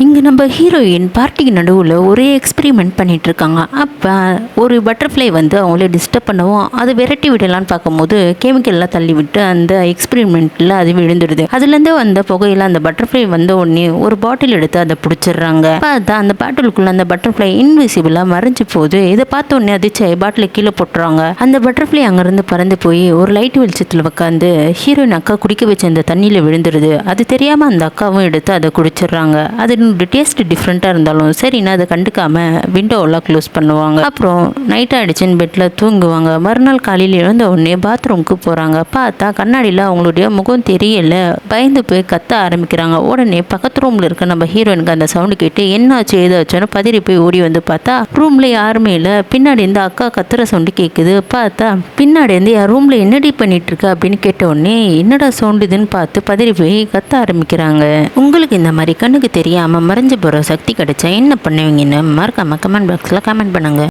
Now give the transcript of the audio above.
இங்கே நம்ம ஹீரோயின் பார்ட்டிக்கு நடுவில் ஒரே எக்ஸ்பெரிமெண்ட் பண்ணிட்டு இருக்காங்க. அப்போ ஒரு பட்டர்ஃப்ளை வந்து அவங்களே டிஸ்டர்ப் பண்ணவும் அதை விரட்டி விடலான்னு பார்க்கும்போது கெமிக்கல்லாம் தள்ளி விட்டு அந்த எக்ஸ்பெரிமெண்ட்டில் அது விழுந்துடுது. அதுலேருந்து வந்த புகையில் அந்த பட்டர்ஃப்ளை வந்த உடனே ஒரு பாட்டில் எடுத்து அதை பிடிச்சிடுறாங்க. பார்த்தா அந்த பாட்டிலுக்குள்ள அந்த பட்டர்ஃப்ளை இன்விசிபிளாக மறைஞ்சு போகுது. இதை பார்த்த உடனே அதிர்ச்சி பாட்டிலை கீழே போட்டுறாங்க. அந்த பட்டர்ஃப்ளை அங்கேருந்து பறந்து போய் ஒரு லைட் வெளிச்சத்தில் உட்காந்து ஹீரோயின் அக்கா குடிக்க வச்ச அந்த தண்ணியில் விழுந்துடுது. அது தெரியாமல் அந்த அக்காவும் எடுத்து அதை குடிச்சிடுறாங்க. அது டேஸ்ட் டிஃப்ரெண்ட்டாக இருந்தாலும் சரின்னு அதை கண்டுக்காம விண்டோவெல்லாம் க்ளோஸ் பண்ணுவாங்க. அப்புறம் நைட் ஆகிடுச்சின்னு பெட்டில் தூங்குவாங்க. மறுநாள் காலையில் எழுந்த உடனே பாத்ரூமுக்கு போகிறாங்க. பார்த்தா கண்ணாடியில் அவங்களுடைய முகம் தெரியல. பயந்து போய் கத்த ஆரம்பிக்கிறாங்க. உடனே பக்கத்து ரூமில் இருக்க நம்ம ஹீரோயினுக்கு அந்த சவுண்டு கேட்டு என்னாச்சு ஏதாச்சுன்னு பதறி போய் ஓடி வந்து பார்த்தா ரூமில் யாருமே இல்லை. பின்னாடி இருந்து அக்கா கத்துற சவுண்டு கேட்குது. பார்த்தா பின்னாடி இருந்து என் ரூமில் என்னடி பண்ணிட்டு இருக்க அப்படின்னு கேட்ட உடனே என்னடா சவுண்டுதுன்னு பார்த்து பதறி போய் கத்த ஆரம்பிக்கிறாங்க. உங்களுக்கு இந்த மாதிரி கண்ணுக்கு தெரியாமல் மறைஞ்சு போகிற சக்தி கிடைச்சா என்ன பண்ணுவீங்கன்னு மறக்காம கமெண்ட் பாக்ஸில் கமெண்ட் பண்ணுங்க.